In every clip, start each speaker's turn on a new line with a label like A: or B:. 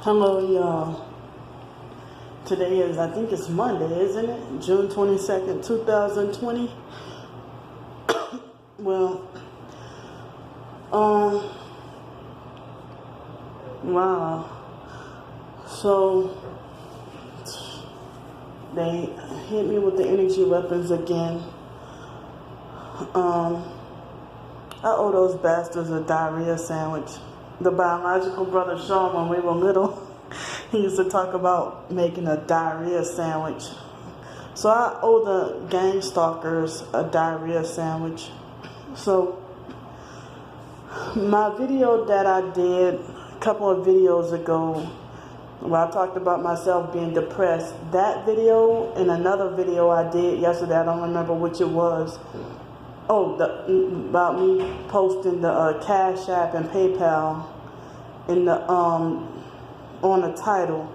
A: Hello, y'all. Today is, I think it's Monday, isn't it? June 22nd, 2020. Well, wow. So, they hit me with the energy weapons again. I owe those bastards a diarrhea sandwich. The biological brother Sean, when we were little, he used to talk about making a diarrhea sandwich. So I owe the gang stalkers a diarrhea sandwich. So my video that I did a couple of videos ago, where I talked about myself being depressed, that video and another video I did yesterday, I don't remember which it was. Oh, about me posting the Cash App and PayPal in the on the title,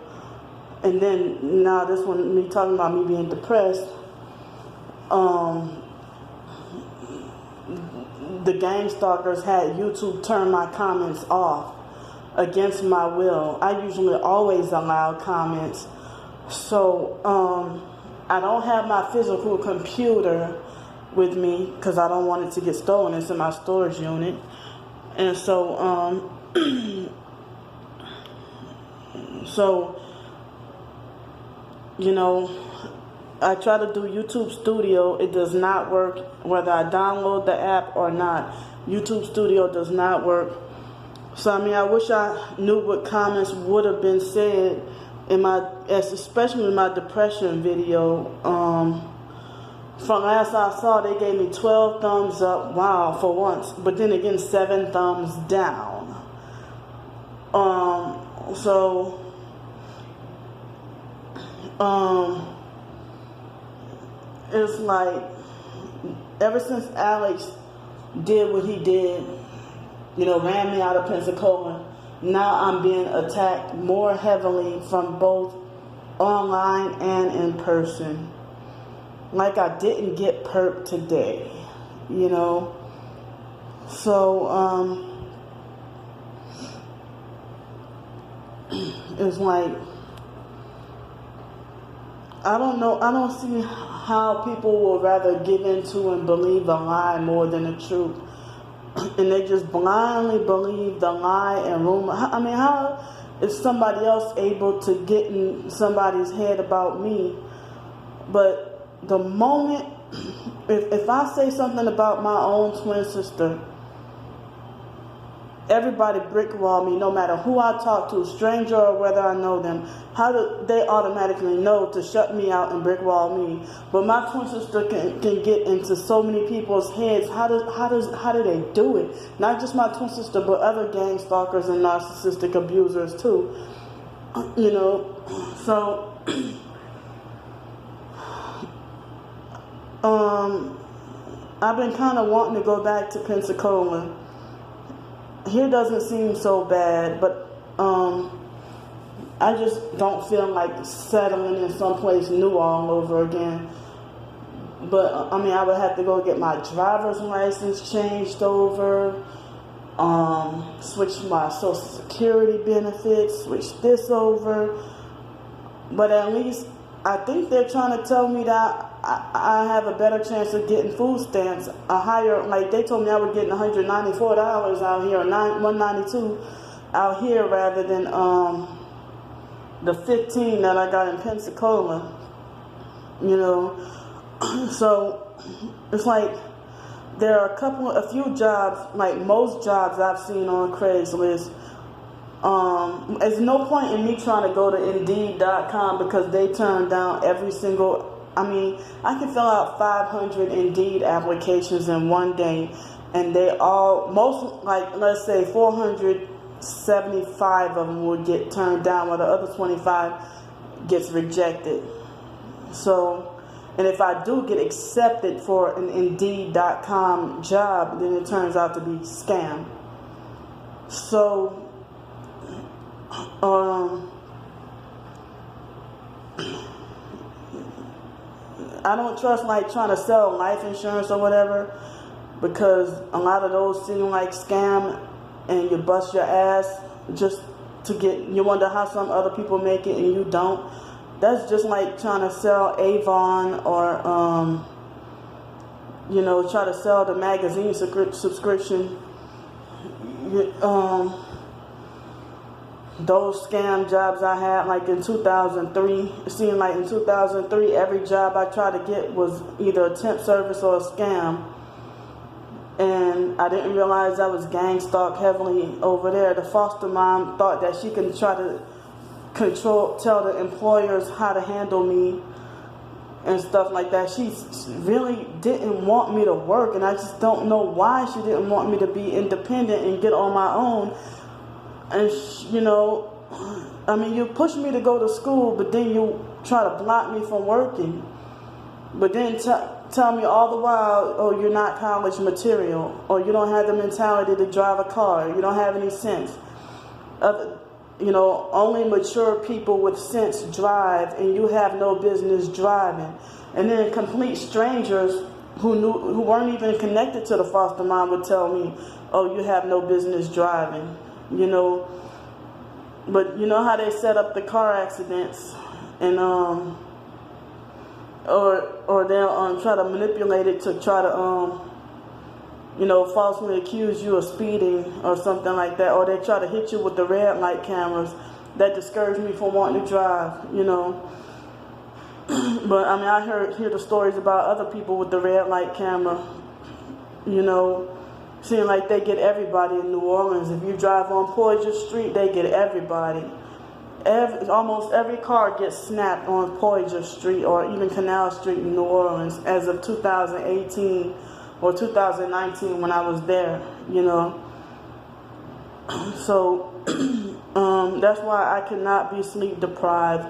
A: and then now this one, me talking about me being depressed. The gang stalkers had YouTube turn my comments off against my will. I usually always allow comments, so I don't have my physical computer with me because I don't want it to get stolen. It's in my storage unit. And so so you know, I try to do YouTube Studio. It does not work whether I download the app or not. YouTube Studio does not work. So I mean, I wish I knew what comments would have been said in my, especially in my depression video. From last I saw, they gave me 12 thumbs up, wow, for once. But then again, 7 thumbs down. It's like, ever since Alex did what he did, you know, ran me out of Pensacola, now I'm being attacked more heavily from both online and in person. Like I didn't get perp today, you know. So it's like, I don't know, I don't see how people will rather give into and believe a lie more than the truth. And they just blindly believe the lie and rumor. I mean, how is somebody else able to get in somebody's head about me? But the moment, if I say something about my own twin sister, everybody brickwall me, no matter who I talk to, stranger or whether I know them. How do they automatically know to shut me out and brickwall me? But my twin sister can get into so many people's heads. How do they do it? Not just my twin sister, but other gang stalkers and narcissistic abusers too. You know, so I've been kind of wanting to go back to Pensacola. Here doesn't seem so bad, but I just don't feel like settling in someplace new all over again. But I mean, I would have to go get my driver's license changed over, switch my Social Security benefits, switch this over. But at least I think they're trying to tell me that I have a better chance of getting food stamps, a higher, like they told me I was getting $194 out here, or $192 out here, rather than the $15 that I got in Pensacola, you know. So it's like there are a few jobs, like most jobs I've seen on Craigslist. There's no point in me trying to go to Indeed.com because they turn down every single, I mean, I can fill out 500 Indeed applications in one day, and they all, most, like, let's say 475 of them will get turned down, while the other 25 gets rejected. So, and if I do get accepted for an Indeed.com job, then it turns out to be scam. So, I don't trust like trying to sell life insurance or whatever, because a lot of those seem like scam and you bust your ass just to get, you wonder how some other people make it and you don't. That's just like trying to sell Avon or, you know, try to sell the magazine subscription. Those scam jobs I had, like in 2003, it seemed like in 2003, every job I tried to get was either a temp service or a scam. And I didn't realize I was gang stalked heavily over there. The foster mom thought that she can try to tell the employers how to handle me and stuff like that. She really didn't want me to work, and I just don't know why she didn't want me to be independent and get on my own. And you know, I mean, you push me to go to school, but then you try to block me from working. But then tell me all the while, oh, you're not college material, or you don't have the mentality to drive a car, you don't have any sense. You know, only mature people with sense drive, and you have no business driving. And then complete strangers who weren't even connected to the foster mom would tell me, oh, you have no business driving, you know. But you know how they set up the car accidents, and or they'll try to manipulate it to try to you know, falsely accuse you of speeding or something like that, or they try to hit you with the red light cameras. That discouraged me from wanting to drive, you know. But I mean, I hear the stories about other people with the red light camera, you know, seem like they get everybody in New Orleans. If you drive on Poydras Street, they get everybody. Almost every car gets snapped on Poydras Street or even Canal Street in New Orleans as of 2018 or 2019 when I was there, you know. So that's why I cannot be sleep deprived.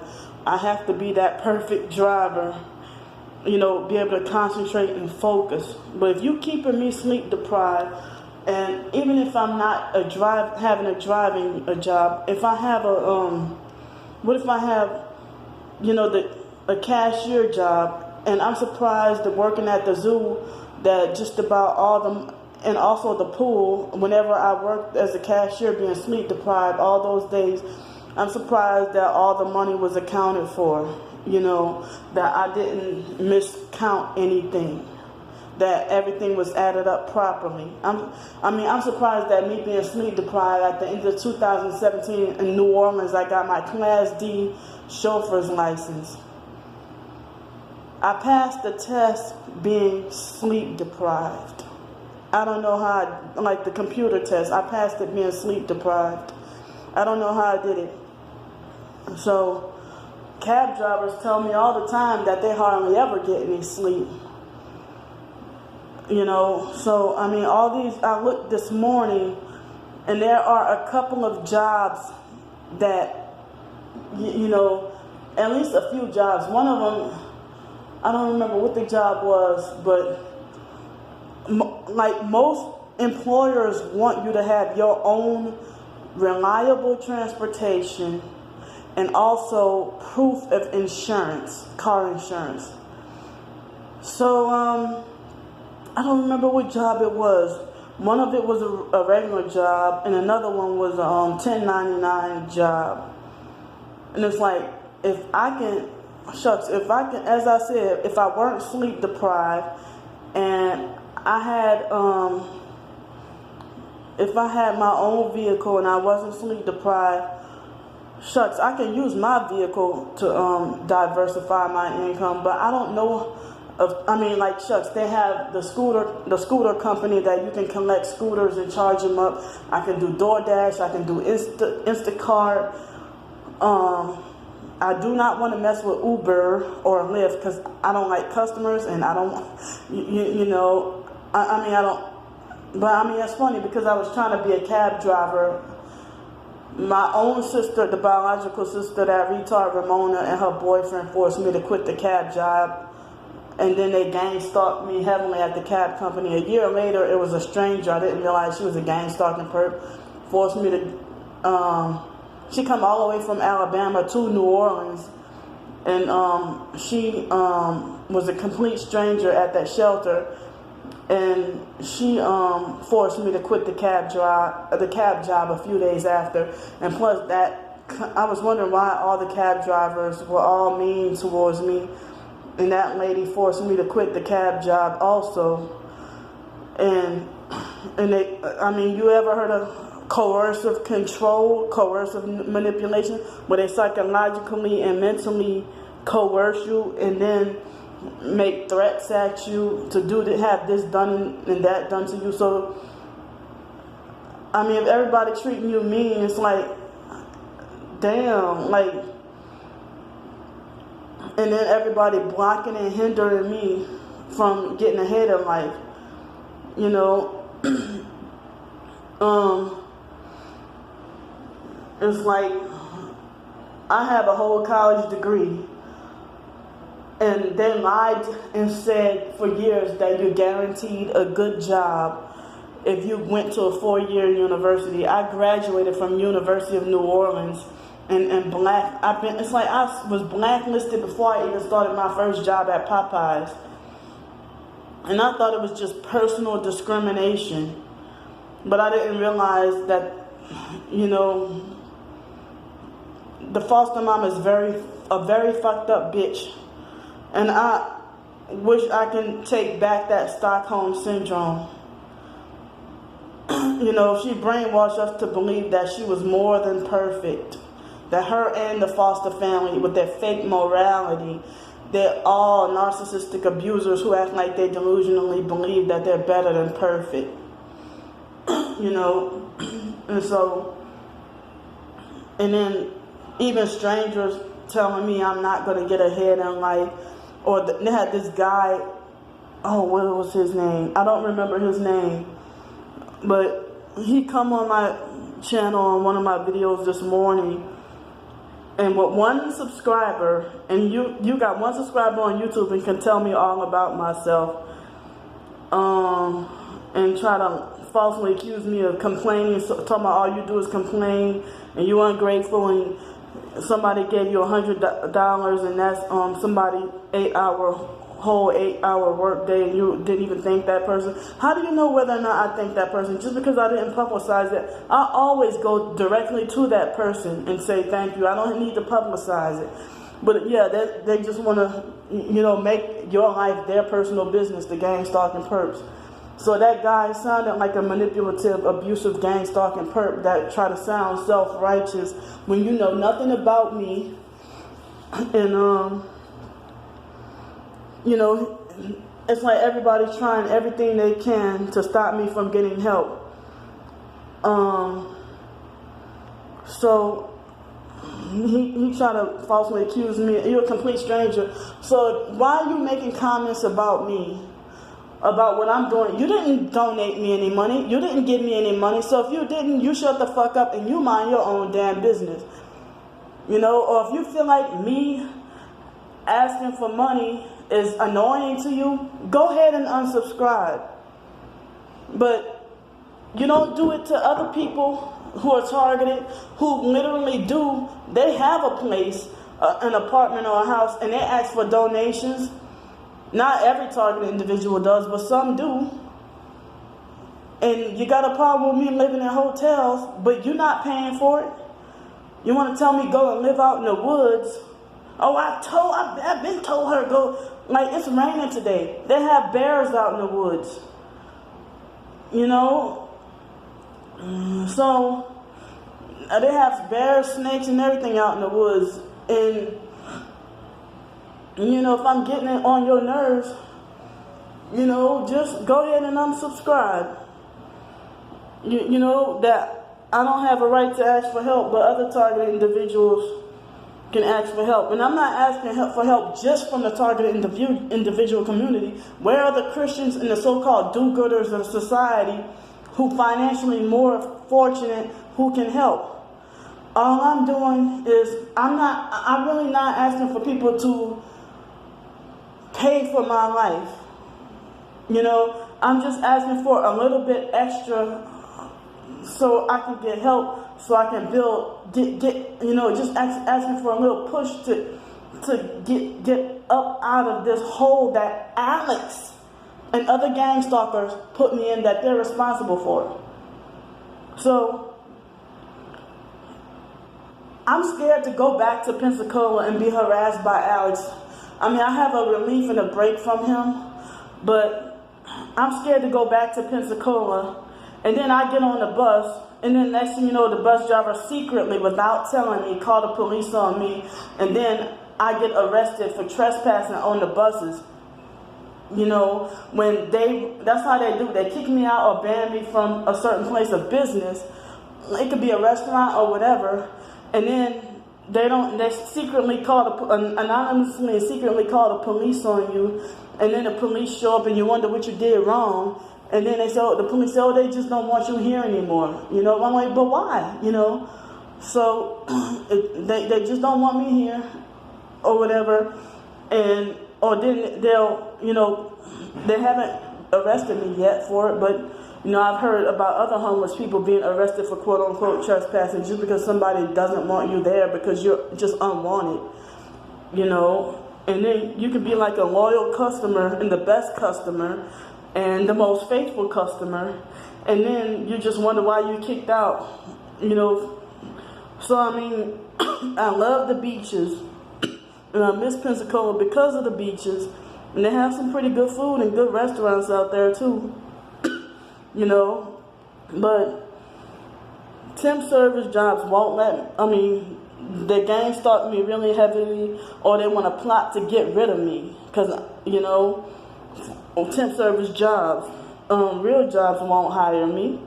A: I have to be that perfect driver, you know, be able to concentrate and focus. But if you keeping me sleep deprived, and even if I'm not having a driving job, if I have what if I have, you know, a cashier job, and I'm surprised that working at the zoo that just about all them, and also the pool, whenever I worked as a cashier being sleep deprived all those days, I'm surprised that all the money was accounted for, you know, that I didn't miscount anything, that everything was added up properly. I'm surprised that me being sleep deprived at the end of 2017 in New Orleans, I got my Class D chauffeur's license. I passed the test being sleep deprived. I don't know how, like the computer test, I passed it being sleep deprived. I don't know how I did it. So, cab drivers tell me all the time that they hardly ever get any sleep. You know, so, I mean, all these, I looked this morning, and there are a couple of jobs that, you know, at least a few jobs. One of them, I don't remember what the job was, but like most employers want you to have your own reliable transportation and also proof of insurance, car insurance. So, I don't remember what job it was. One of it was a regular job, and another one was a 1099 job. And it's like, if I can, as I said, if I weren't sleep deprived, and I had, if I had my own vehicle and I wasn't sleep deprived, shucks, I can use my vehicle to diversify my income. But I don't know. Like shucks, they have the scooter company that you can collect scooters and charge them up. I can do DoorDash, I can do Instacart. I do not want to mess with Uber or Lyft because I don't like customers, and I don't, you know, I don't. But I mean, it's funny because I was trying to be a cab driver. My own sister, the biological sister, that retard Ramona, and her boyfriend forced me to quit the cab job. And then they gang stalked me heavily at the cab company. A year later, it was a stranger. I didn't realize she was a gang stalking perp. Forced me to, she come all the way from Alabama to New Orleans. And she was a complete stranger at that shelter. and she forced me to quit the cab job a few days after. And plus that, I was wondering why all the cab drivers were all mean towards me, and that lady forced me to quit the cab job also. And they, I mean, you ever heard of coercive control, coercive manipulation, where they psychologically and mentally coerce you and then make threats at you to have this done and that done to you? So, I mean, if everybody treating you mean, it's like, damn, like, and then everybody blocking and hindering me from getting ahead in life, you know. It's like, I have a whole college degree, and they lied and said for years that you're guaranteed a good job if you went to a 4-year university. I graduated from University of New Orleans, and it's like I was blacklisted before I even started my first job at Popeyes. And I thought it was just personal discrimination. But I didn't realize that, you know, the foster mom is a very fucked up bitch. And I wish I can take back that Stockholm syndrome. You know, she brainwashed us to believe that she was more than perfect. That her and the foster family, with their fake morality, they're all narcissistic abusers who act like they delusionally believe that they're better than perfect. You know, and so, and then even strangers telling me I'm not going to get ahead in life. Or they had this guy, oh, what was his name? I don't remember his name. But he come on my channel on one of my videos this morning, and with one subscriber, and you got one subscriber on YouTube and can tell me all about myself, and try to falsely accuse me of complaining, talking about all you do is complain, and you ungrateful, and somebody gave you $100, and that's somebody whole 8-hour work day, and you didn't even thank that person. How do you know whether or not I thank that person? Just because I didn't publicize it, I always go directly to that person and say thank you. I don't need to publicize it. But yeah, they just want to, you know, make your life their personal business, the gang stalking perps. So that guy sounded like a manipulative, abusive gang stalking perp that try to sound self-righteous when you know nothing about me. And you know, it's like everybody's trying everything they can to stop me from getting help. So he tried to falsely accuse me. You're a complete stranger. So why are you making comments about me, about what I'm doing? You didn't donate me any money. You didn't give me any money. So if you didn't, you shut the fuck up and you mind your own damn business. You know, or if you feel like me asking for money is annoying to you, go ahead and unsubscribe. But you don't do it to other people who are targeted, who literally do. They have a place, an apartment or a house, and they ask for donations. Not every targeted individual does, but some do. And you got a problem with me living in hotels, but you're not paying for it. You want to tell me go and live out in the woods? Oh, I've been told her go. Like, it's raining today. They have bears out in the woods. You know? So, they have bears, snakes, and everything out in the woods. And, you know, if I'm getting it on your nerves, you know, just go ahead and unsubscribe. You know, that I don't have a right to ask for help, but other targeted individuals can ask for help. And I'm not asking for help just from the targeted individual community. Where are the Christians and the so-called do-gooders of society who financially more fortunate, who can help? All I'm doing is, I'm really not asking for people to pay for my life. You know, I'm just asking for a little bit extra so I can get help, so I can get you know, just asking for a little push to get up out of this hole that Alex and other gang stalkers put me in that they're responsible for it. So I'm scared to go back to Pensacola and be harassed by Alex. I mean, I have a relief and a break from him, but I'm scared to go back to Pensacola. And then I get on the bus, and then next thing you know, the bus driver secretly, without telling me, called the police on me, and then I get arrested for trespassing on the buses. You know, that's how they do. They kick me out or ban me from a certain place of business. It could be a restaurant or whatever. And then they secretly anonymously secretly call the police on you. And then the police show up and you wonder what you did wrong. And then the police say, oh, they just don't want you here anymore. You know, I'm like, but why? You know, so they just don't want me here or whatever. Or then they'll, you know, they haven't arrested me yet for it, but, you know, I've heard about other homeless people being arrested for quote unquote trespassing just because somebody doesn't want you there because you're just unwanted, you know. And then you can be like a loyal customer and the best customer and the most faithful customer, and then you just wonder why you kicked out, you know. So, I mean, I love the beaches. And I miss Pensacola because of the beaches. And they have some pretty good food and good restaurants out there too. You know. But temp service jobs won't the gang stalk me really heavily, or they want to plot to get rid of me. Because, you know, temp service jobs, real jobs won't hire me.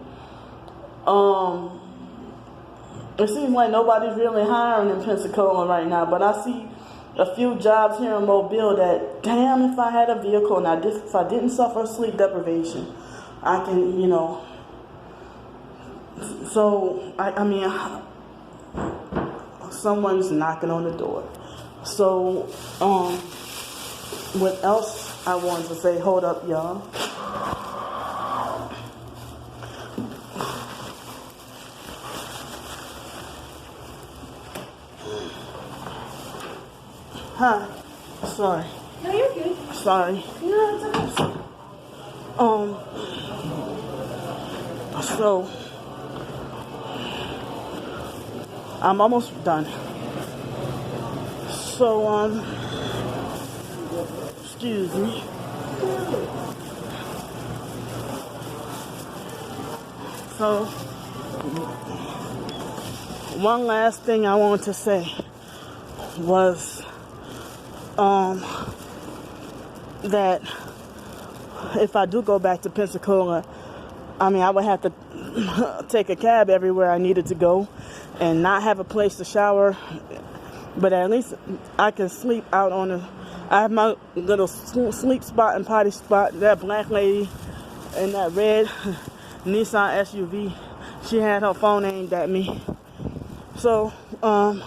A: It seems like nobody's really hiring in Pensacola right now, but I see a few jobs here in Mobile that, damn, if I had a vehicle, now if I didn't suffer sleep deprivation, I can, you know. So, I mean, someone's knocking on the door. So, what else I wanted to say, hold up, y'all. Huh? Sorry.
B: No, you're good.
A: Sorry.
B: No, it's okay.
A: So I'm almost done. So excuse me. So one last thing I wanted to say was that if I do go back to Pensacola, I mean, I would have to take a cab everywhere I needed to go and not have a place to shower, but at least I can sleep out I have my little sleep spot and potty spot. That black lady in that red Nissan SUV, she had her phone aimed at me. So, I'm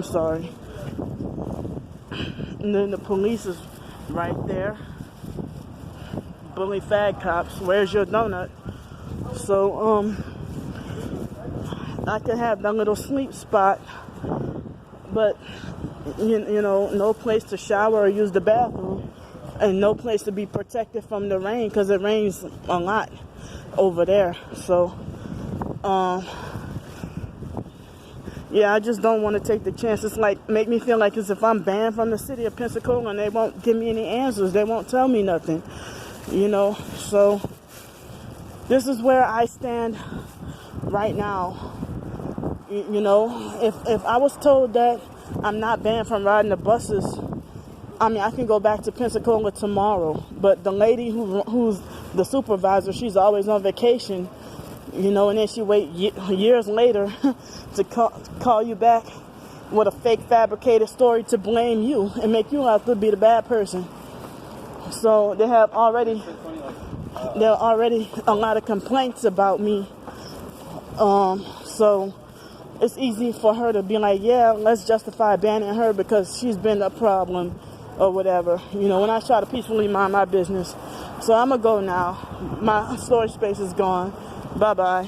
A: sorry. And then the police is right there. Bully fag cops, where's your donut? So, I can have that little sleep spot, but, you know, no place to shower or use the bathroom, and no place to be protected from the rain, because it rains a lot over there. So, yeah, I just don't want to take the chance. It's like, make me feel like as if I'm banned from the city of Pensacola and they won't give me any answers. They won't tell me nothing, you know. So this is where I stand right now. You know, if I was told that I'm not banned from riding the buses, I mean, I can go back to Pensacola tomorrow. But the lady who's the supervisor, she's always on vacation. You know, and then she wait years later to call you back with a fake fabricated story to blame you and make you out to be the bad person. So there are already a lot of complaints about me. So it's easy for her to be like, yeah, let's justify banning her because she's been a problem or whatever. You know, when I try to peacefully mind my business. So I'm gonna go now. My storage space is gone. Bye-bye.